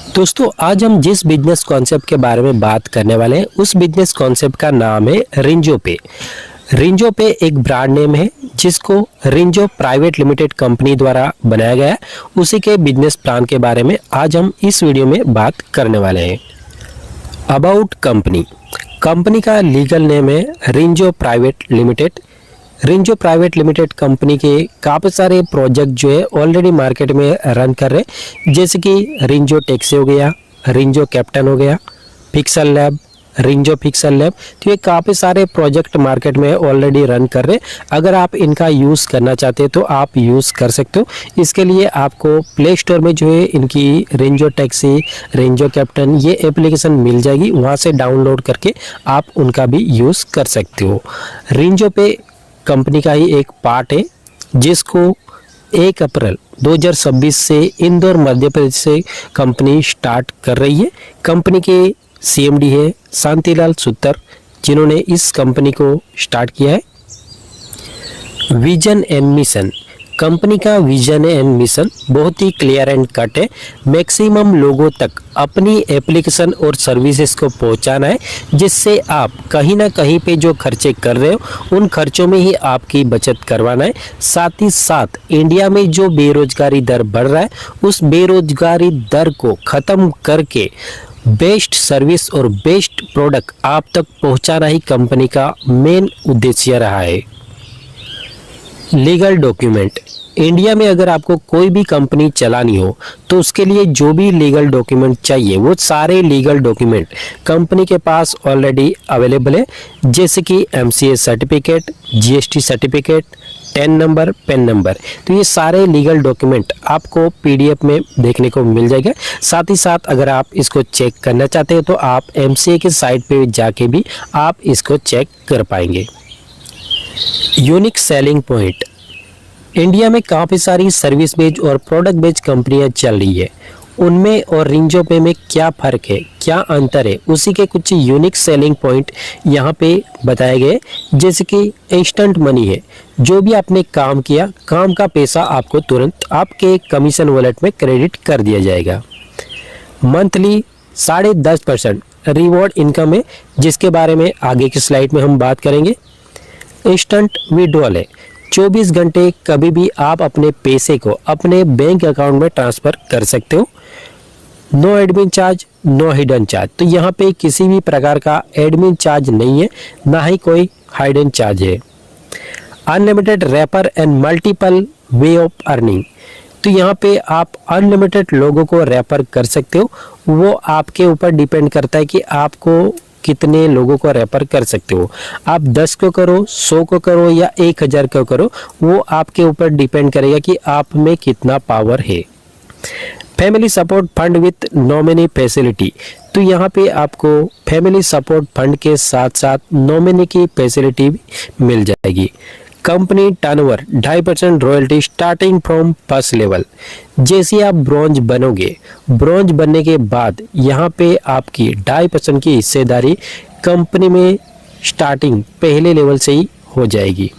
दोस्तों आज हम जिस बिजनेस कॉन्सेप्ट के बारे में बात करने वाले हैं उस बिजनेस कॉन्सेप्ट का नाम है रिंजो पे। रिंजो पे एक ब्रांड नेम है जिसको रिंजो प्राइवेट लिमिटेड कंपनी द्वारा बनाया गया है। उसी के बिजनेस प्लान के बारे में आज हम इस वीडियो में बात करने वाले हैं। अबाउट कंपनी का लीगल नेम है Rinjo private limited. Rinjo private limited company के काफ़ी सारे प्रोजेक्ट जो है ऑलरेडी मार्केट में रन कर रहे हैं, जैसे कि रिंजो टैक्सी हो गया, रिंजो कैप्टन हो गया, pixel lab, Shinzo pixel lab. तो ये काफ़ी सारे प्रोजेक्ट मार्केट में ऑलरेडी रन कर रहे हैं। अगर आप इनका यूज़ करना चाहते हैं तो आप यूज़ कर सकते हो। इसके लिए आपको प्ले स्टोर में जो है इनकी रिंजो टैक्सी, रिंजो कैप्टन ये एप्लीकेशन मिल जाएगी, वहाँ से डाउनलोड करके आप उनका भी यूज़ कर सकते हो। रिंजो पे कंपनी का ही एक पार्ट है जिसको 1 अप्रैल 2026 से इंदौर मध्य प्रदेश से कंपनी स्टार्ट कर रही है। कंपनी के सीएमडी है शांतिलाल सुत्तर, जिन्होंने इस कंपनी को स्टार्ट किया है। विजन एंड मिशन, कंपनी का विजन एंड मिशन बहुत ही क्लियर एंड कट है। मैक्सिमम लोगों तक अपनी एप्लीकेशन और सर्विसेज को पहुंचाना है, जिससे आप कहीं ना कहीं पे जो खर्चे कर रहे हो उन खर्चों में ही आपकी बचत करवाना है। साथ ही साथ इंडिया में जो बेरोजगारी दर बढ़ रहा है उस बेरोजगारी दर को ख़त्म करके बेस्ट सर्विस और बेस्ट प्रोडक्ट आप तक पहुंचाना ही कंपनी का मेन उद्देश्य रहा है। लीगल डॉक्यूमेंट, इंडिया में अगर आपको कोई भी कंपनी चलानी हो तो उसके लिए जो भी लीगल डॉक्यूमेंट चाहिए वो सारे लीगल डॉक्यूमेंट कंपनी के पास ऑलरेडी अवेलेबल है, जैसे कि MCA certificate, GST certificate, ten number, PAN number. तो ये सारे लीगल डॉक्यूमेंट आपको पीडीएफ में देखने को मिल जाएगा। साथ ही साथ अगर आप इसको चेक करना चाहते हैं तो आप एमसीए के साइट पे जाके भी आप इसको चेक कर पाएंगे। यूनिक सेलिंग पॉइंट, इंडिया में काफ़ी सारी सर्विस बेस्ड और प्रोडक्ट बेस्ड कंपनियां चल रही है, उनमें और रिंजो पे में क्या फ़र्क है, क्या अंतर है, उसी के कुछ यूनिक सेलिंग पॉइंट यहाँ पे बताए गए। जैसे कि इंस्टेंट मनी है, जो भी आपने काम किया काम का पैसा आपको तुरंत आपके कमीशन वॉलेट में क्रेडिट कर दिया जाएगा। मंथली 10.5% रिवॉर्ड इनकम है, जिसके बारे में आगे की स्लाइड में हम बात करेंगे। इंस्टेंट विड्रॉल है, 24 घंटे कभी भी आप अपने पैसे को अपने बैंक अकाउंट में ट्रांसफ़र कर सकते हो। No admin charge, no hidden charge, तो यहाँ पे किसी भी प्रकार का एडमिन चार्ज नहीं है, ना ही कोई हिडन चार्ज है। Unlimited refer and multiple way of earning, तो यहाँ पे आप अनलिमिटेड लोगों को रेफर कर सकते हो। वो आपके ऊपर डिपेंड करता है कि आपको कितने लोगों को रेफर कर सकते हो। आप 10 को करो, 100 को करो या 1000 को करो, वो आपके ऊपर डिपेंड करेगा कि आप में कितना पावर है। Family support fund with nominee facility, तो यहाँ पे आपको फैमिली सपोर्ट फंड के साथ साथ नॉमिनी की फैसिलिटी भी मिल जाएगी। Company turnover 2.5% royalty starting from first level, जैसे आप ब्रॉन्ज बनोगे, ब्रॉन्ज बनने के बाद यहाँ पे आपकी 2.5% की हिस्सेदारी कंपनी में स्टार्टिंग पहले लेवल से ही हो जाएगी।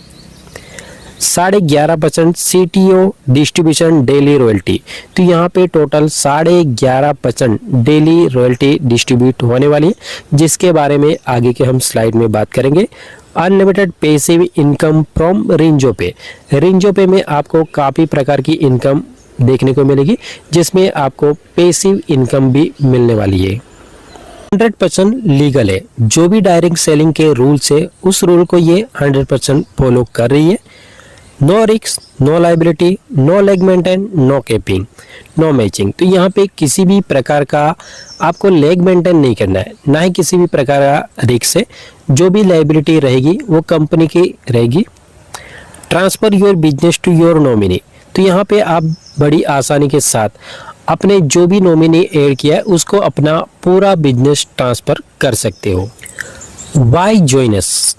11.5% CTO डिस्ट्रीब्यूशन डेली रॉयल्टी, तो यहाँ पे टोटल 11.5% डेली रॉयल्टी डिस्ट्रीब्यूट होने वाली है, जिसके बारे में आगे के हम स्लाइड में बात करेंगे। Unlimited passive income from Shinzo पे, रिंजो पे में आपको काफ़ी प्रकार की इनकम देखने को मिलेगी, जिसमें आपको पैसिव इनकम भी मिलने वाली है। 100% लीगल है, जो भी डायरेक्ट सेलिंग के रूल्स है उस रूल को ये 100% फॉलो कर रही है। No risk, no liability, no leg maintain, no capping, no matching, तो यहाँ पे किसी भी प्रकार का आपको लेग मेंटेन नहीं करना है, ना ही किसी भी प्रकार का रिस्क है। जो भी लाइबिलिटी रहेगी वो कंपनी की रहेगी। Transfer your business to your nominee, तो यहाँ पे आप बड़ी आसानी के साथ अपने जो भी नॉमिनी ऐड किया है उसको अपना पूरा बिजनेस ट्रांसफ़र कर सकते हो। वाई जॉइनस,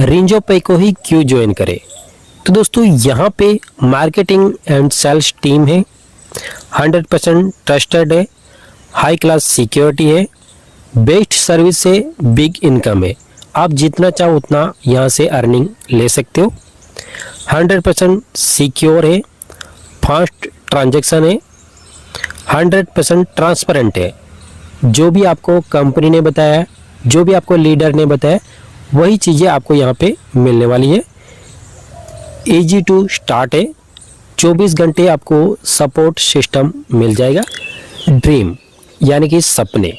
रिंजो पे को ही क्यों ज्वाइन करें? तो दोस्तों यहाँ पे मार्केटिंग एंड सेल्स टीम है, 100% ट्रस्टेड है, हाई क्लास सिक्योरिटी है, बेस्ट सर्विस है, बिग इनकम है। आप जितना चाहो उतना यहाँ से अर्निंग ले सकते हो। 100% सिक्योर है, फास्ट ट्रांजैक्शन है, 100% ट्रांसपेरेंट है। जो भी आपको कंपनी ने बताया, जो भी आपको लीडर ने बताया, वही चीज़ें आपको यहाँ पे मिलने वाली है। ईजी टू स्टार्ट है, 24 घंटे आपको सपोर्ट सिस्टम मिल जाएगा। ड्रीम यानी कि सपने।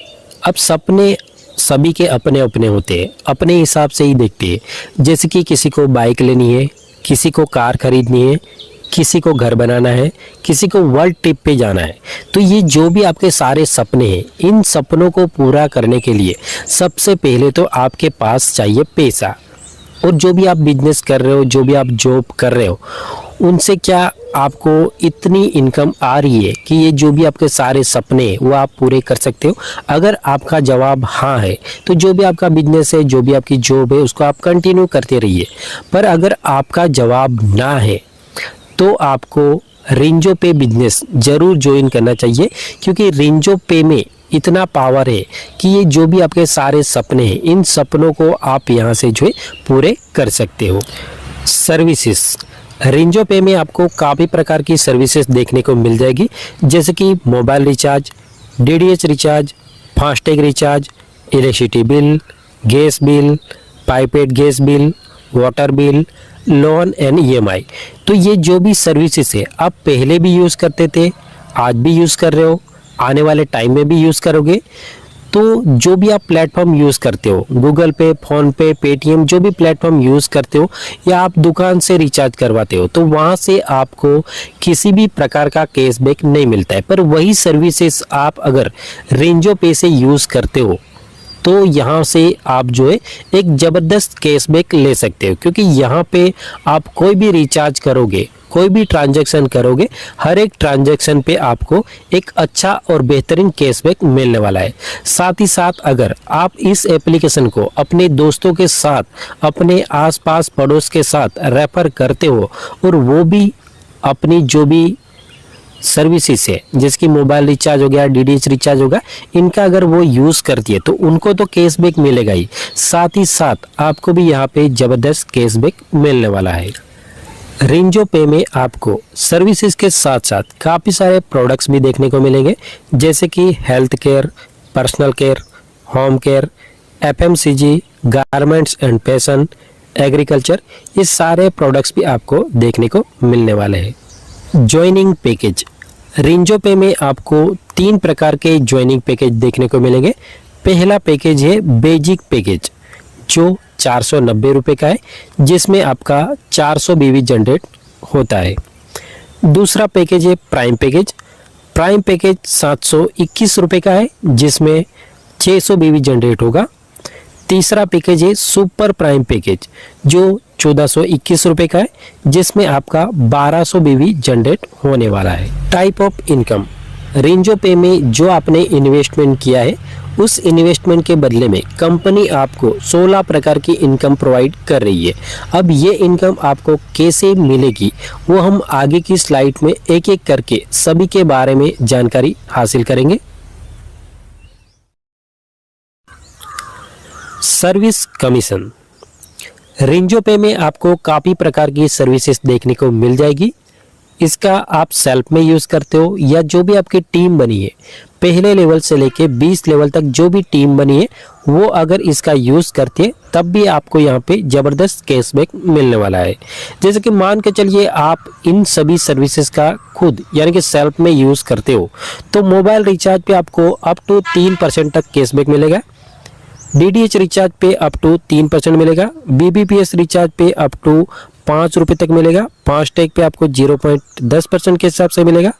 अब सपने सभी के अपने अपने होते हैं, अपने हिसाब से ही देखते हैं। जैसे कि किसी को बाइक लेनी है, किसी को कार खरीदनी है, किसी को घर बनाना है, किसी को वर्ल्ड ट्रिप पे जाना है। तो ये जो भी आपके सारे सपने हैं, इन सपनों को पूरा करने के लिए सबसे पहले तो आपके पास चाहिए पैसा। और जो भी आप बिजनेस कर रहे हो, जो भी आप जॉब कर रहे हो, उनसे क्या आपको इतनी इनकम आ रही है कि ये जो भी आपके सारे सपने हैं वो आप पूरे कर सकते हो? अगर आपका जवाब हाँ है तो जो भी आपका बिजनेस है, जो भी आपकी जॉब है, उसको आप कंटिन्यू करते रहिए। पर अगर आपका जवाब ना है तो आपको रेंजो पे बिजनेस ज़रूर ज्वाइन करना चाहिए, क्योंकि रेंजो पे में इतना पावर है कि ये जो भी आपके सारे सपने हैं, इन सपनों को आप यहाँ से जो है पूरे कर सकते हो। सर्विसेज। रेंजो पे में आपको काफ़ी प्रकार की सर्विसेज देखने को मिल जाएगी, जैसे कि mobile recharge, DTH recharge, FASTag recharge, electricity bill, gas bill, piped gas bill, water bill, loan and EMI. तो ये जो भी सर्विसेज है आप पहले भी यूज़ करते थे, आज भी यूज़ कर रहे हो, आने वाले टाइम में भी यूज़ करोगे। तो जो भी आप प्लेटफॉर्म यूज़ करते हो, गूगल पे, फ़ोन पे, पेटीएम, जो भी प्लेटफॉर्म यूज़ करते हो या आप दुकान से रिचार्ज करवाते हो, तो वहाँ से आपको किसी भी प्रकार का कैशबैक नहीं मिलता है। पर वही सर्विसेज आप अगर रेंजो पे से यूज़ करते हो तो यहाँ से आप जो है एक ज़बरदस्त कैशबैक ले सकते हो, क्योंकि यहाँ पे आप कोई भी रिचार्ज करोगे, कोई भी ट्रांजैक्शन करोगे, हर एक ट्रांजैक्शन पे आपको एक अच्छा और बेहतरीन कैशबैक मिलने वाला है। साथ ही साथ अगर आप इस एप्लीकेशन को अपने दोस्तों के साथ, अपने आसपास पड़ोस के साथ रेफर करते हो और वो भी अपनी जो भी सर्विसेज है, जिसकी मोबाइल रिचार्ज हो गया, डीटीएच रिचार्ज होगा, इनका अगर वो यूज़ करती है तो उनको तो कैशबैक मिलेगा ही, साथ ही साथ आपको भी यहाँ पे ज़बरदस्त कैशबैक मिलने वाला है। रेंजो पे में आपको सर्विसेज के साथ साथ काफ़ी सारे प्रोडक्ट्स भी देखने को मिलेंगे, जैसे कि health care, personal care, home care, FMCG, garments and fashion, agriculture, ये सारे प्रोडक्ट्स भी आपको देखने को मिलने वाले हैं। Joining package. रेंजो पे में आपको 3 प्रकार के ज्वाइनिंग पैकेज देखने को मिलेंगे। पहला पैकेज है बेसिक पैकेज, जो 490 रुपये का है, जिसमें आपका 400 बीवी जनरेट होता है। दूसरा पैकेज है प्राइम पैकेज। प्राइम पैकेज 721 रुपये का है, जिसमें 600 बीवी जनरेट होगा। तीसरा पैकेज है सुपर प्राइम पैकेज, जो 1421 रुपये का है, जिसमें आपका 1200 बीवी जनरेट होने वाला है। Type of income. रेंजो पे में जो आपने इन्वेस्टमेंट किया है, उस इन्वेस्टमेंट के बदले में कंपनी आपको 16 प्रकार की इनकम प्रोवाइड कर रही है। अब ये इनकम आपको कैसे मिलेगी वो हम आगे की स्लाइड में एक एक करके सभी के बारे में जानकारी हासिल करेंगे। Service commission. रेंजो पे में आपको काफ़ी प्रकार की सर्विसेज देखने को मिल जाएगी। इसका आप सेल्फ में यूज़ करते हो या जो भी आपकी टीम बनी है, पहले लेवल से लेके 20 लेवल तक जो भी टीम बनी है, वो अगर इसका यूज़ करते हैं तब भी आपको यहाँ पे ज़बरदस्त कैशबैक मिलने वाला है। जैसे कि मान के चलिए आप इन सभी सर्विसेज का खुद यानी कि सेल्फ में यूज़ करते हो, तो मोबाइल रिचार्ज पे आपको अप टू 3% तक कैशबैक मिलेगा। डीटीएच रिचार्ज पे अप टू 3% मिलेगा। बीबीपीएस रिचार्ज पे अप टू 5 रुपये तक मिलेगा। फास्टैग पे आपको 0.10% के हिसाब से मिलेगा।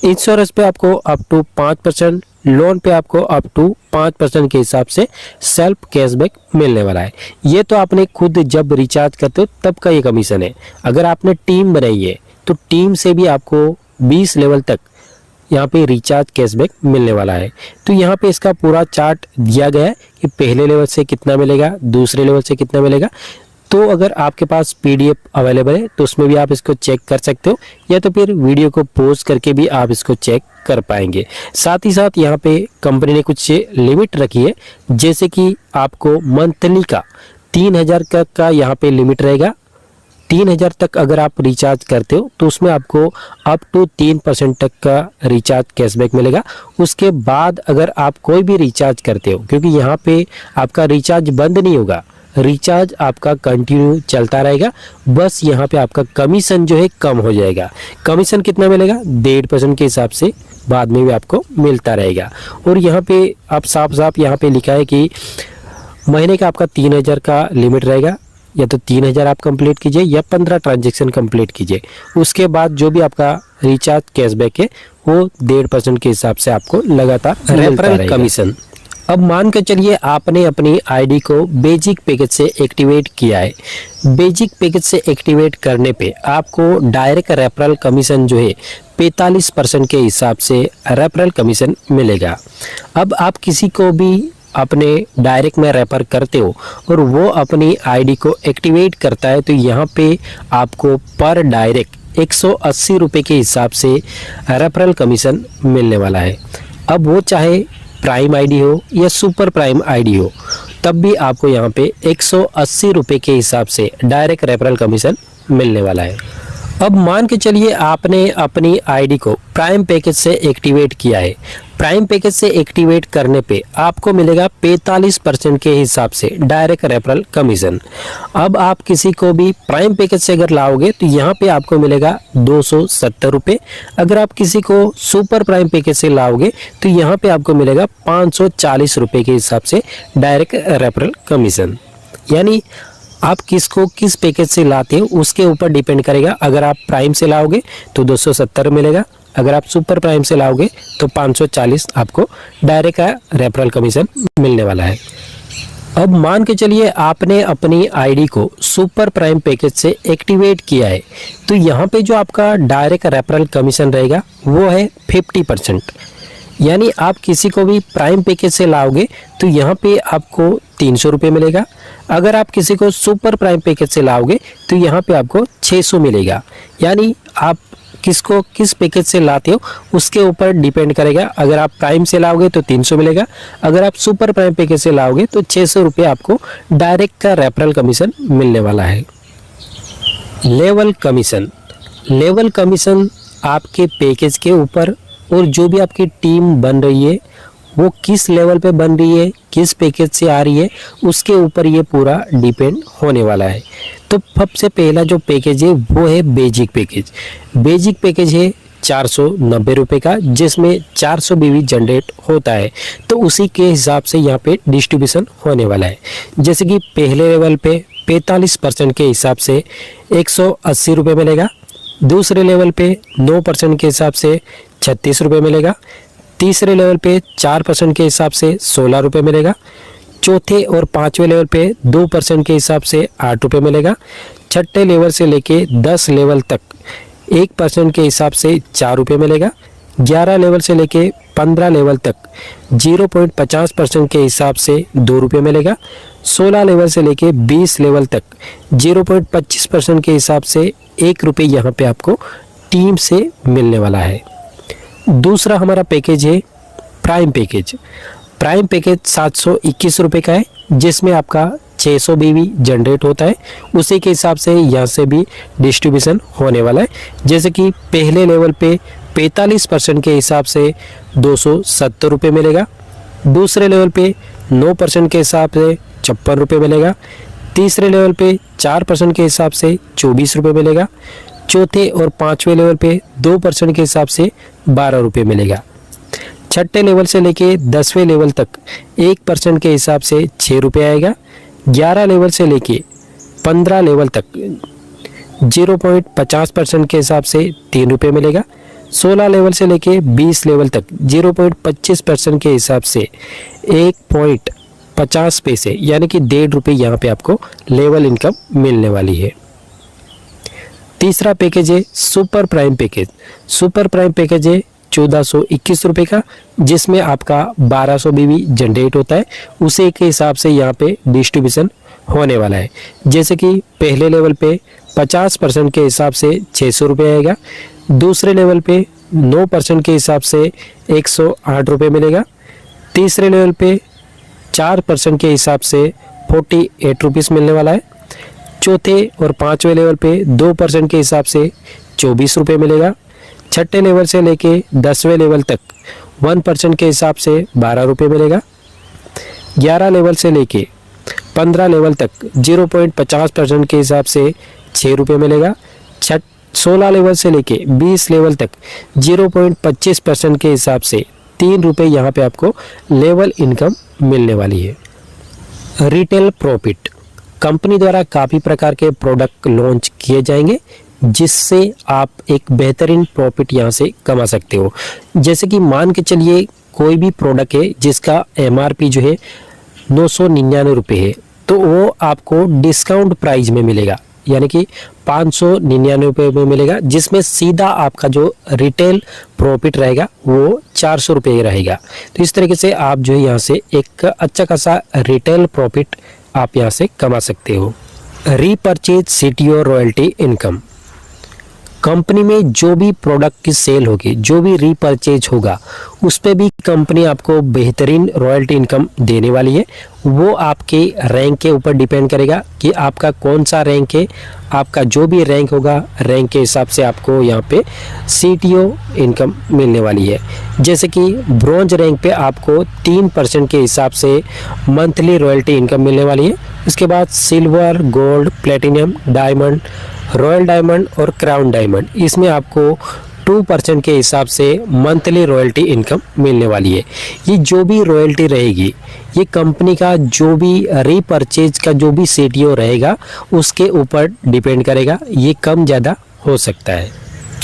इंश्योरेंस पे आपको अप टू 5%, लोन पे आपको अप टू 5% के हिसाब से सेल्फ कैशबैक मिलने वाला है। ये तो आपने खुद जब रिचार्ज करते हो तब का ये कमीशन है। अगर आपने टीम बनाई है तो टीम से भी आपको 20 लेवल तक यहाँ पे रिचार्ज कैशबैक मिलने वाला है। तो यहाँ पे इसका पूरा चार्ट दिया गया है कि पहले लेवल से कितना मिलेगा, दूसरे लेवल से कितना मिलेगा। तो अगर आपके पास पीडीएफ अवेलेबल है तो उसमें भी आप इसको चेक कर सकते हो, या तो फिर वीडियो को पॉज करके भी आप इसको चेक कर पाएंगे। साथ ही साथ यहाँ पे कंपनी ने कुछ लिमिट रखी है, जैसे कि आपको मंथली का 3000 का यहाँ पे लिमिट रहेगा। 3000 तक अगर आप रिचार्ज करते हो तो उसमें आपको अप टू 3% तक का रिचार्ज कैशबैक मिलेगा। उसके बाद अगर आप कोई भी रिचार्ज करते हो, क्योंकि यहाँ पे आपका रिचार्ज बंद नहीं होगा, रिचार्ज आपका कंटिन्यू चलता रहेगा, बस यहाँ पे आपका कमीशन जो है कम हो जाएगा। कमीशन कितना मिलेगा? 1.5% के हिसाब से बाद में भी आपको मिलता रहेगा। और यहाँ पे आप साफ साफ यहाँ पे लिखा है कि महीने का आपका 3000 का लिमिट रहेगा, या तो 3000 आप कंप्लीट कीजिए या 15 ट्रांजैक्शन कंप्लीट कीजिए। उसके बाद जो भी आपका रिचार्ज कैशबैक है वो 1.5% के हिसाब से आपको लगातार रेफरल कमीशन। अब मान के चलिए आपने अपनी आईडी को बेसिक पैकेज से एक्टिवेट किया है। बेसिक पैकेज से एक्टिवेट करने पे आपको डायरेक्ट रेफरल कमीशन जो है 45% के हिसाब से रेफरल कमीशन मिलेगा। अब आप किसी को भी अपने डायरेक्ट में रेफर करते हो और वो अपनी आईडी को एक्टिवेट करता है, तो यहाँ पे आपको पर डायरेक्ट 180 रुपये के हिसाब से रेफरल कमीशन मिलने वाला है। अब वो चाहे प्राइम आईडी हो या सुपर प्राइम आईडी हो, तब भी आपको यहाँ पे 180 रुपये के हिसाब से डायरेक्ट रेफरल कमीशन मिलने वाला है। अब मान के चलिए आपने अपनी आईडी को प्राइम पैकेज से एक्टिवेट किया है। प्राइम पैकेज से एक्टिवेट करने पे आपको मिलेगा 45% के हिसाब से डायरेक्ट रेफरल कमीशन। अब आप किसी को भी प्राइम पैकेज से अगर लाओगे तो यहाँ पे आपको मिलेगा 270 रुपये। अगर आप किसी को सुपर प्राइम पैकेज से लाओगे तो यहाँ पे आपको मिलेगा 540 रुपये के हिसाब से डायरेक्ट रेफरल कमीशन। यानी आप किसको किस पैकेज से लाते हो उसके ऊपर डिपेंड करेगा। अगर आप प्राइम से लाओगे तो 270 मिलेगा, अगर आप सुपर प्राइम से लाओगे तो 540 आपको डायरेक्ट रेफरल कमीशन मिलने वाला है। अब मान के चलिए आपने अपनी आईडी को सुपर प्राइम पैकेज से एक्टिवेट किया है, तो यहाँ पे जो आपका डायरेक्ट रेफरल कमीशन रहेगा वो है 50%। यानी आप किसी को भी प्राइम पैकेज से लाओगे तो यहाँ पे आपको 300 रुपये मिलेगा। अगर आप किसी को सुपर प्राइम पैकेज से लाओगे तो यहाँ पे आपको 600 मिलेगा। यानी आप किसको किस पैकेज से लाते हो उसके ऊपर डिपेंड करेगा। अगर आप प्राइम से लाओगे तो 300 मिलेगा, अगर आप सुपर प्राइम पैकेज से लाओगे तो 600 रुपये आपको डायरेक्ट का रेफरल कमीशन मिलने वाला है। Level commission. लेवल कमीशन आपके पैकेज के ऊपर और जो भी आपकी टीम बन रही है वो किस लेवल पे बन रही है, किस पैकेज से आ रही है, उसके ऊपर ये पूरा डिपेंड होने वाला है। तो सबसे पहला जो पैकेज है वो है बेसिक पैकेज। बेसिक पैकेज है 490 रुपये का, जिसमें 400 बीवी जनरेट होता है। तो उसी के हिसाब से यहाँ पे डिस्ट्रीब्यूशन होने वाला है। जैसे कि पहले लेवल पे 45% के हिसाब से 180 रुपये मिलेगा, दूसरे लेवल पे 9% के हिसाब से 36 रुपये मिलेगा, तीसरे लेवल पे 4% के हिसाब से 16 रुपये मिलेगा, चौथे और पांचवें लेवल पे 2% के हिसाब से 8 रुपये मिलेगा, छठे लेवल से लेके 10 लेवल तक 1% के हिसाब से 4 रुपये मिलेगा, 11 लेवल से लेके 15 लेवल तक 0.50% के हिसाब से 2 रुपये मिलेगा, 16 लेवल से लेके 20 लेवल तक 0.25% के हिसाब से 1 रुपये यहाँ पे आपको टीम से मिलने वाला है। दूसरा हमारा पैकेज है प्राइम पैकेज। प्राइम पैकेज 721 रुपये का है, जिसमें आपका 600 बीवी जनरेट होता है। उसी के हिसाब से यहाँ से भी डिस्ट्रीब्यूशन होने वाला है। जैसे कि पहले लेवल पे 45% के हिसाब से 270 रुपये मिलेगा, दूसरे लेवल पे 9% के हिसाब से 56 रुपये मिलेगा, तीसरे लेवल पे 4% के हिसाब से 24 रुपये मिलेगा, चौथे और पांचवें लेवल पे 2% के हिसाब से 12 रुपये मिलेगा, छठे लेवल से लेके 10वें लेवल तक 1% के हिसाब से 6 रुपये आएगा, 11 लेवल से लेके 15 लेवल तक 0.50% के हिसाब से 3 रुपये मिलेगा, 16 लेवल से लेके 20 लेवल तक 0.25% के हिसाब से 1.50 पैसे यानी कि 1.5 रुपये यहाँ पे आपको लेवल इनकम मिलने वाली है। तीसरा पैकेज है super prime package. Super prime package है 1421 रुपये का, जिसमें आपका 1200 बीवी जनरेट होता है। उसी के हिसाब से यहाँ पे डिस्ट्रीब्यूशन होने वाला है। जैसे कि पहले लेवल पे 50% के हिसाब से 600 रुपये आएगा, दूसरे लेवल पे 9% के हिसाब से 108 रुपये मिलेगा, तीसरे लेवल पे 4% के हिसाब से 48 रुपीज़ मिलने वाला है, चौथे और पांचवें लेवल पे 2% के हिसाब से 24 रुपये मिलेगा। छठे लेवल से लेके 10वें लेवल तक 1% के हिसाब से 12 रुपये मिलेगा। 11 लेवल से लेके 15 लेवल तक 0.50% के हिसाब से 6 रुपये मिलेगा। 16 लेवल से लेके 20 लेवल तक 0.25% के हिसाब से 3 रुपये यहाँ पे आपको लेवल इनकम मिलने वाली है। रिटेल प्रॉफिट, कंपनी द्वारा काफ़ी प्रकार के प्रोडक्ट लॉन्च किए जाएंगे जिससे आप एक बेहतरीन प्रॉफिट यहाँ से कमा सकते हो। जैसे कि मान के चलिए कोई भी प्रोडक्ट है जिसका MRP जो है 999 रुपये है, तो वो आपको डिस्काउंट प्राइस में मिलेगा, यानी कि 599 रुपये में मिलेगा, जिसमें सीधा आपका जो रिटेल प्रॉफिट रहेगा वो 400 रुपये रहेगा। तो इस तरीके से आप जो है यहाँ से एक अच्छा खासा रिटेल प्रॉफिट आप यहाँ से कमा सकते हो। Repurchase CTO royalty income, company में जो भी प्रोडक्ट की सेल होगी, जो भी रीपरचेज होगा, उस पे भी कंपनी आपको बेहतरीन रॉयल्टी इनकम देने वाली है। वो आपके रैंक के ऊपर डिपेंड करेगा कि आपका कौन सा रैंक है। आपका जो भी रैंक होगा, रैंक के हिसाब से आपको यहाँ पे CTO इनकम मिलने वाली है। जैसे कि ब्रॉन्ज रैंक पे आपको 3% के हिसाब से मंथली रॉयल्टी इनकम मिलने वाली है। उसके बाद silver, gold, platinum, diamond, royal diamond और क्राउन डायमंड, इसमें आपको 2% के हिसाब से मंथली रॉयल्टी इनकम मिलने वाली है। ये जो भी रॉयल्टी रहेगी, ये कंपनी का जो भी रीपरचेज का जो भी CTO रहेगा उसके ऊपर डिपेंड करेगा, ये कम ज़्यादा हो सकता है।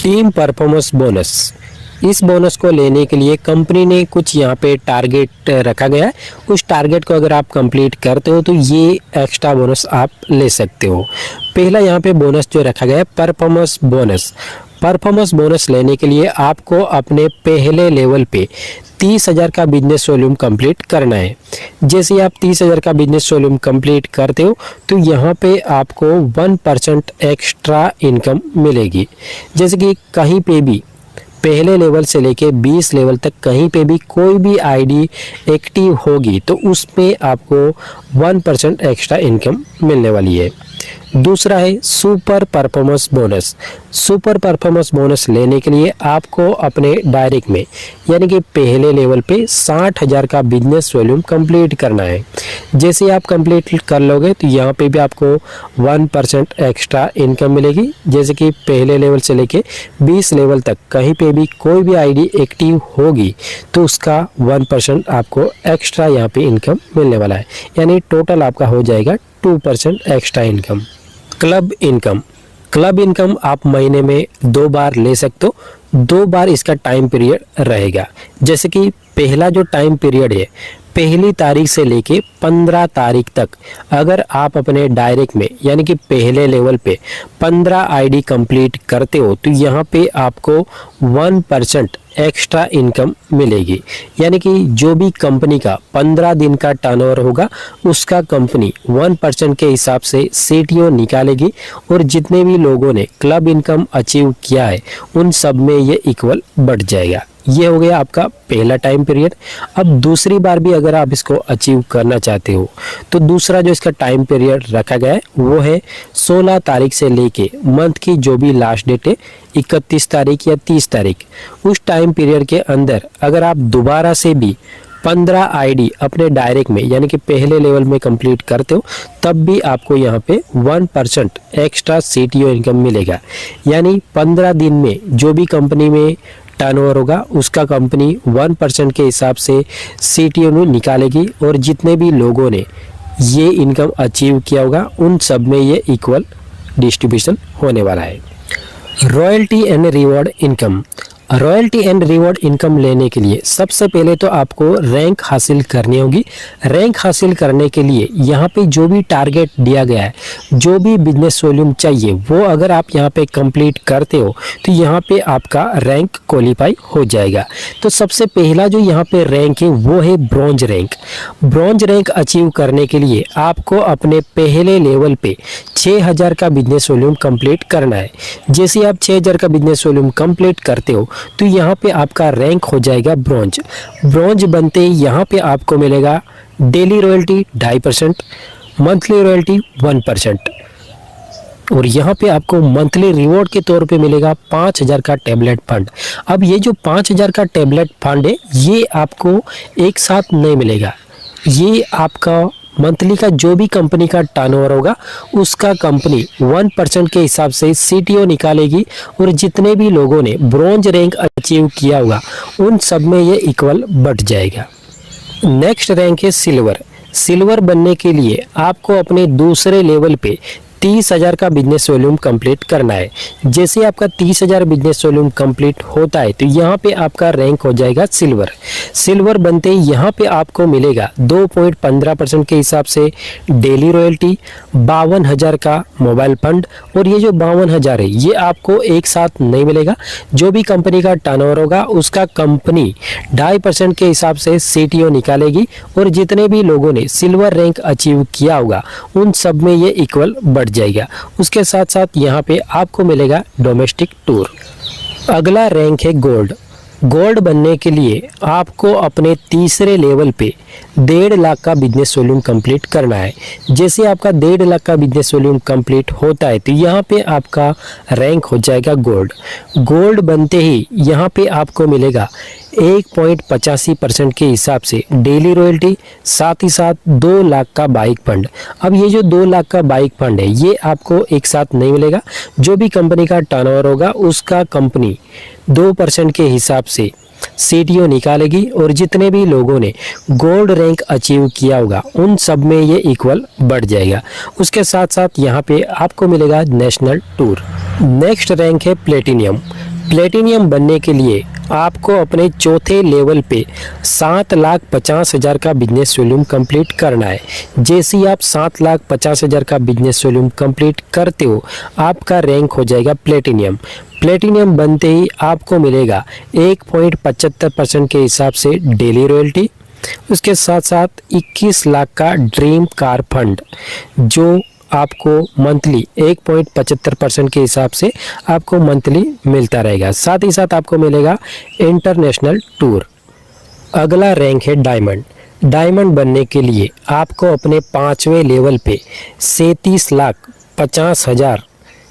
टीम परफॉर्मेंस बोनस, इस बोनस को लेने के लिए कंपनी ने कुछ यहाँ पे टारगेट रखा गया है। उस टारगेट को अगर आप कंप्लीट करते हो तो ये एक्स्ट्रा बोनस आप ले सकते हो। पहला यहाँ पे बोनस जो रखा गया है परफॉर्मेंस बोनस। परफॉर्मेंस बोनस लेने के लिए आपको अपने पहले लेवल पे 30,000 का बिजनेस वॉल्यूम कंप्लीट करना है। जैसे आप 30,000 का बिजनेस वॉल्यूम कंप्लीट करते हो तो यहाँ पे आपको 1% एक्स्ट्रा इनकम मिलेगी। जैसे कि कहीं पे भी पहले लेवल से लेके 20 लेवल तक कहीं पे भी कोई भी ID एक्टिव होगी तो उसमें आपको 1% एक्स्ट्रा इनकम मिलने वाली है। दूसरा है super performance bonus. Super performance bonus लेने के लिए आपको अपने डायरेक्ट में, यानी कि पहले लेवल पे 60,000 का बिजनेस वॉल्यूम कंप्लीट करना है। जैसे आप कंप्लीट कर लोगे तो यहाँ पे भी आपको 1% एक्स्ट्रा इनकम मिलेगी। जैसे कि पहले लेवल से लेके 20 लेवल तक कहीं पे भी कोई भी ID एक्टिव होगी तो उसका 1% आपको एक्स्ट्रा यहाँ पे इनकम मिलने वाला है, यानी टोटल आपका हो जाएगा 2% extra income. Club income, club income आप महीने में 2 बार ले सकते हो। 2 बार इसका टाइम पीरियड रहेगा। जैसे कि पहला जो टाइम पीरियड है, पहली तारीख से लेके 15 तारीख तक अगर आप अपने डायरेक्ट में, यानी कि पहले लेवल पे 15 ID कंप्लीट करते हो तो यहाँ पे आपको 1% एक्स्ट्रा इनकम मिलेगी। यानी कि जो भी कंपनी का 15 दिन का टर्नओवर होगा उसका कंपनी 1% के हिसाब से CTO निकालेगी और जितने भी लोगों ने क्लब इनकम अचीव किया है उन सब में ये इक्वल बढ़ जाएगा। ये हो गया आपका पहला टाइम पीरियड। अब दूसरी बार भी अगर आप इसको अचीव करना चाहते हो तो दूसरा जो इसका टाइम पीरियड रखा गया है वो है 16 तारीख से लेके मंथ की जो भी लास्ट डेट है 31 तारीख या 30 तारीख, उस टाइम पीरियड के अंदर अगर आप दोबारा से भी 15 ID अपने डायरेक्ट में, यानी कि पहले लेवल में कंप्लीट करते हो तब भी आपको यहाँ पे 1% एक्स्ट्रा CTO इनकम मिलेगा। यानी 15 दिन में जो भी कंपनी में टर्नओवर होगा उसका कंपनी 1% के हिसाब से CTO में निकालेगी और जितने भी लोगों ने ये इनकम अचीव किया होगा उन सब में ये इक्वल डिस्ट्रीब्यूशन होने वाला है। Royalty and reward income, royalty and reward income लेने के लिए सबसे पहले तो आपको रैंक हासिल करनी होगी। रैंक हासिल करने के लिए यहाँ पे जो भी टारगेट दिया गया है, जो भी बिजनेस वॉल्यूम चाहिए वो अगर आप यहाँ पे कंप्लीट करते हो तो यहाँ पे आपका रैंक क्वालिफाई हो जाएगा। तो सबसे पहला जो यहाँ पे रैंक है वो है bronze rank. Bronze rank achieve करने के लिए आपको अपने पहले लेवल पे 6,000 का बिजनेस वॉल्यूम कंप्लीट करना है। जैसे आप 6,000 का बिजनेस वॉल्यूम कंप्लीट करते हो तो यहाँ पे आपका रैंक हो जाएगा ब्रॉन्ज। ब्रॉन्ज बनते ही यहाँ पे आपको मिलेगा डेली रॉयल्टी 2.5%, मंथली रॉयल्टी 1%, और यहाँ पे आपको मंथली रिवॉर्ड के तौर पे मिलेगा 5,000 का टैबलेट फंड। अब ये जो 5,000 का टैबलेट फंड है ये आपको एक साथ नहीं मिलेगा, ये आपका मंथली का जो भी कंपनी का टर्नओवर होगा उसका कंपनी 1% के हिसाब से CTO निकालेगी और जितने भी लोगों ने ब्रॉन्ज रैंक अचीव किया होगा उन सब में ये इक्वल बढ़ जाएगा। नेक्स्ट रैंक है सिल्वर। सिल्वर बनने के लिए आपको अपने दूसरे लेवल पे 30,000 का बिजनेस वॉल्यूम कंप्लीट करना है। जैसे आपका 30,000 बिजनेस वॉल्यूम कंप्लीट होता है तो यहाँ पे आपका रैंक हो जाएगा सिल्वर। सिल्वर बनते ही यहाँ पे आपको मिलेगा 2.15% के हिसाब से डेली रॉयल्टी, 52,000 का मोबाइल फंड। और ये जो 52,000 है ये आपको एक साथ नहीं मिलेगा, जो भी कंपनी का टर्नओवर होगा उसका कंपनी 2.5% के हिसाब से CTO निकालेगी और जितने भी लोगों ने सिल्वर रैंक अचीव किया होगा उन सब में ये इक्वल बढ़ जाएगा। उसके साथ साथ यहाँ पे आपको मिलेगा डोमेस्टिक टूर। अगला रैंक है गोल्ड। गोल्ड बनने के लिए आपको अपने तीसरे लेवल पे 1.5 लाख का बिजनेस वॉल्यूम कंप्लीट करना है। जैसे आपका 1.5 लाख का बिजनेस वॉल्यूम कंप्लीट होता है तो यहाँ पे आपका रैंक हो जाएगा गोल्ड। गोल्ड बनते ही यहाँ पे आपको मिलेगा 1.85% के हिसाब से डेली रॉयल्टी, साथ ही साथ 2 लाख का बाइक फंड। अब ये जो 2 लाख का बाइक फंड है ये आपको एक साथ नहीं मिलेगा, जो भी कंपनी का टर्नओवर होगा उसका कंपनी 2% के हिसाब से CTO निकालेगी और जितने भी लोगों ने गोल्ड रैंक अचीव किया होगा उन सब में ये इक्वल बढ़ जाएगा। उसके साथ साथ यहाँ पे आपको मिलेगा नेशनल टूर। नेक्स्ट रैंक है प्लेटिनियम। प्लेटिनियम बनने के लिए आपको अपने चौथे लेवल पे 7,50,000 का बिजनेस वॉल्यूम कंप्लीट करना है। जैसे ही आप 7,50,000 का बिजनेस वॉल्यूम कंप्लीट करते हो आपका रैंक हो जाएगा प्लेटिनियम। प्लेटिनियम बनते ही आपको मिलेगा 1.75% के हिसाब से डेली रॉयल्टी, उसके साथ साथ 21 लाख का ड्रीम कार फंड जो आपको मंथली 1.75% के हिसाब से आपको मंथली मिलता रहेगा। साथ ही साथ आपको मिलेगा इंटरनेशनल टूर। अगला रैंक है डायमंड। डायमंड बनने के लिए आपको अपने 5वें लेवल पे 37,50,000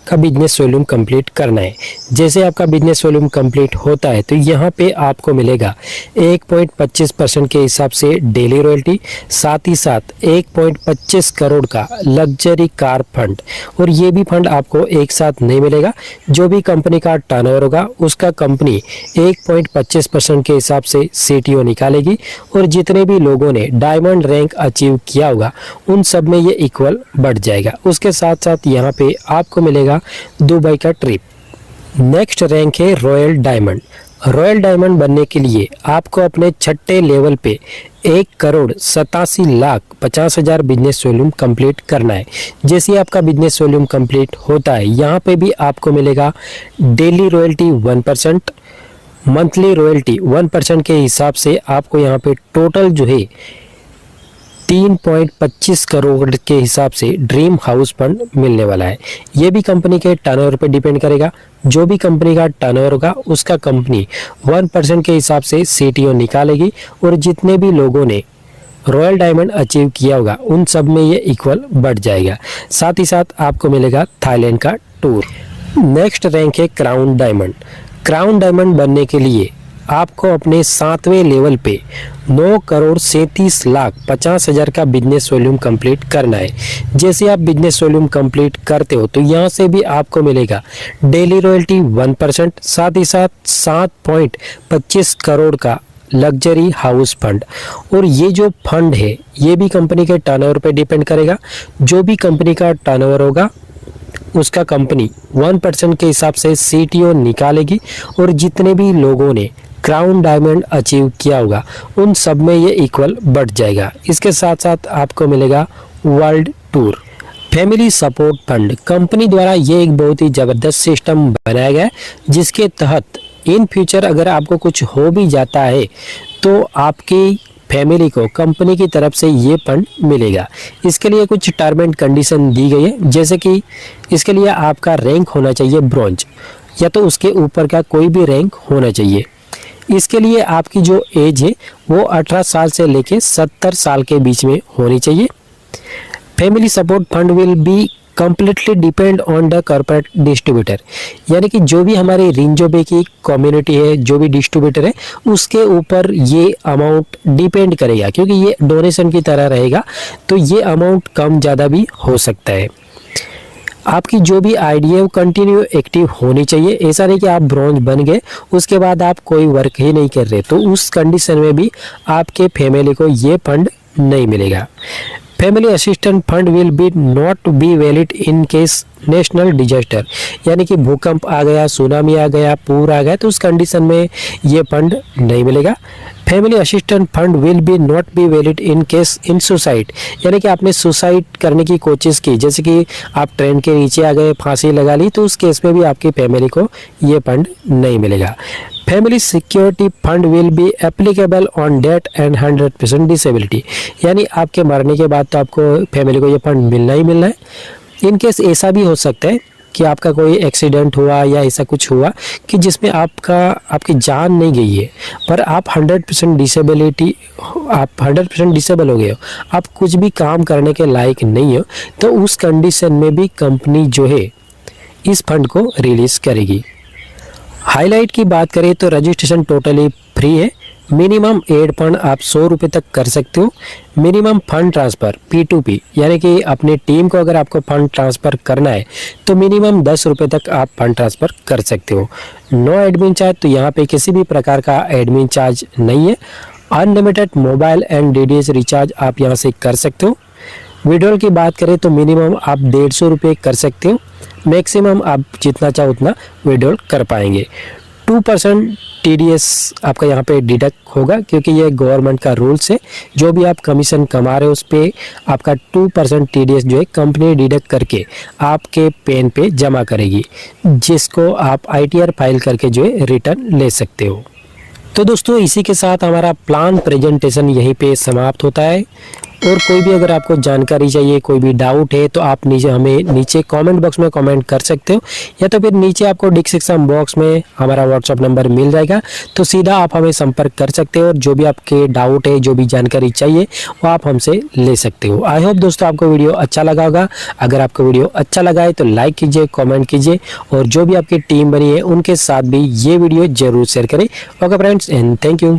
का बिजनेस वॉल्यूम कंप्लीट करना है। जैसे आपका बिजनेस वॉल्यूम कंप्लीट होता है तो यहाँ पे आपको मिलेगा 1.25% के हिसाब से डेली रॉयल्टी, साथ ही साथ 1.25 करोड़ का लग्जरी कार फंड। और ये भी फंड आपको एक साथ नहीं मिलेगा, जो भी कंपनी का टर्नओवर होगा उसका कंपनी 1.25% के हिसाब से CTO निकालेगी और जितने भी लोगों ने डायमंड रैंक अचीव किया होगा उन सब में ये इक्वल बढ़ जाएगा। उसके साथ साथ यहाँ पे आपको मिलेगा दुबई का ट्रिप। नेक्स्ट रैंक है रॉयल डायमंड। रॉयल डायमंड बनने के लिए आपको अपने छठे लेवल पे 1,87,50,000 बिजनेस वॉल्यूम कंप्लीट करना है। जैसे आपका बिजनेस वॉल्यूम कंप्लीट होता है यहाँ पे भी आपको मिलेगा डेली रॉयल्टी 1%, मंथली रॉयल्टी 1% के हिसाब से आपको यहाँ पे टोटल जो है 3.25 करोड़ के हिसाब से ड्रीम हाउस फंड मिलने वाला है। ये भी कंपनी के टर्नओवर पे डिपेंड करेगा, जो भी कंपनी का टर्नओवर होगा उसका कंपनी 1% के हिसाब से CTO निकालेगी और जितने भी लोगों ने रॉयल डायमंड अचीव किया होगा उन सब में ये इक्वल बढ़ जाएगा। साथ ही साथ आपको मिलेगा थाईलैंड का टूर। नेक्स्ट रैंक है क्राउन डायमंड। क्राउन डायमंड बनने के लिए आपको अपने 7वें लेवल पे 9,37,50,000 का बिजनेस वॉल्यूम कंप्लीट करना है। जैसे आप बिजनेस वॉल्यूम कंप्लीट करते हो तो यहाँ से भी आपको मिलेगा डेली रॉयल्टी 1%, साथ ही साथ 7.25 करोड़ का लग्जरी हाउस फंड। और ये जो फंड है ये भी कंपनी के टर्नओवर पे डिपेंड करेगा, जो भी कंपनी का टर्नओवर होगा उसका कंपनी 1% के हिसाब से CTO निकालेगी और जितने भी लोगों ने क्राउन डायमंड अचीव किया होगा उन सब में ये इक्वल बढ़ जाएगा। इसके साथ साथ आपको मिलेगा world tour. Family support fund company द्वारा ये एक बहुत ही ज़बरदस्त सिस्टम बनाया गया है, जिसके तहत इन फ्यूचर अगर आपको कुछ हो भी जाता है तो आपकी फैमिली को कंपनी की तरफ से ये फंड मिलेगा। इसके लिए कुछ टर्म एंड कंडीशन दी गई है, जैसे कि इसके लिए आपका रैंक होना चाहिए ब्रॉन्ज या तो उसके ऊपर का कोई भी रैंक होना चाहिए। इसके लिए आपकी जो एज है वो 18 साल से लेके 70 साल के बीच में होनी चाहिए। Family support fund will be completely depend on the corporate distributor, यानी कि जो भी हमारी रिंजोबे की कम्युनिटी है, जो भी डिस्ट्रीब्यूटर है, उसके ऊपर ये अमाउंट डिपेंड करेगा, क्योंकि ये डोनेशन की तरह रहेगा, तो ये अमाउंट कम ज़्यादा भी हो सकता है। आपकी जो भी आईडी है वो कंटिन्यू एक्टिव होनी चाहिए। ऐसा नहीं कि आप ब्रॉन्ज बन गए उसके बाद आप कोई वर्क ही नहीं कर रहे, तो उस कंडीशन में भी आपके फैमिली को ये फंड नहीं मिलेगा। Family assistant fund will be not be valid in case national disaster, यानी कि भूकंप आ गया, सुनामी आ गया, पूर आ गया, तो उस कंडीशन में ये फंड नहीं मिलेगा। Family assistant fund will be not be valid in case in suicide, यानी कि आपने सुसाइड करने की कोशिश की, जैसे कि आप ट्रेन के नीचे आ गए, फांसी लगा ली, तो उस केस में भी आपकी फैमिली को ये फंड नहीं मिलेगा। Family security fund will be applicable on death and 100% disability, यानी आपके मरने के बाद तो आपको फैमिली को ये फंड मिलना ही मिलना है। इन केस ऐसा भी हो सकता है कि आपका कोई एक्सीडेंट हुआ या ऐसा कुछ हुआ कि जिसमें आपकी जान नहीं गई है, पर आप 100% डिसेबिलिटी, आप 100% डिसेबल हो गए हो, आप कुछ भी काम करने के लायक नहीं हो, तो उस कंडीशन में भी कंपनी जो है इस फंड को रिलीज करेगी। हाईलाइट की बात करें तो रजिस्ट्रेशन टोटली फ्री है। मिनिमम एड फंड आप 100 रुपये तक कर सकते हो। मिनिमम फंड ट्रांसफ़र P2P, यानी कि अपनी टीम को अगर आपको फंड ट्रांसफ़र करना है तो मिनिमम 10 रुपये तक आप फंड ट्रांसफ़र कर सकते हो। नो एडमिन चार्ज, तो यहाँ पे किसी भी प्रकार का एडमिन चार्ज नहीं है। Unlimited mobile and DTH recharge आप यहाँ से कर सकते हो। विड्रॉल की बात करें तो मिनिमम आप 150 रुपये कर सकते हो, मैक्सिमम आप जितना चाहो उतना विड्रॉल कर पाएंगे। 2% TDS आपका यहाँ पे डिडक्ट होगा, क्योंकि ये गवर्नमेंट का रूल्स है। जो भी आप कमीशन कमा रहे हो उस पर आपका 2% TDS जो है कंपनी डिडक्ट करके आपके पेन पे जमा करेगी, जिसको आप ITR फाइल करके जो है रिटर्न ले सकते हो। तो दोस्तों इसी के साथ हमारा प्लान प्रेजेंटेशन यहीं पे समाप्त होता है। और कोई भी अगर आपको जानकारी चाहिए, कोई भी डाउट है, तो आप नीचे कमेंट बॉक्स में कमेंट कर सकते हो, या तो फिर नीचे आपको डिस्क्रिप्शन बॉक्स में हमारा व्हाट्सअप नंबर मिल जाएगा, तो सीधा आप हमें संपर्क कर सकते हो और जो भी आपके डाउट है, जो भी जानकारी चाहिए वो आप हमसे ले सकते हो। आई होप दोस्तों आपको वीडियो अच्छा लगा होगा। अगर आपको वीडियो अच्छा लगा है तो लाइक कीजिए, कॉमेंट कीजिए, और जो भी आपकी टीम बनी है उनके साथ भी ये वीडियो जरूर शेयर करें। Okay friends, and thank you.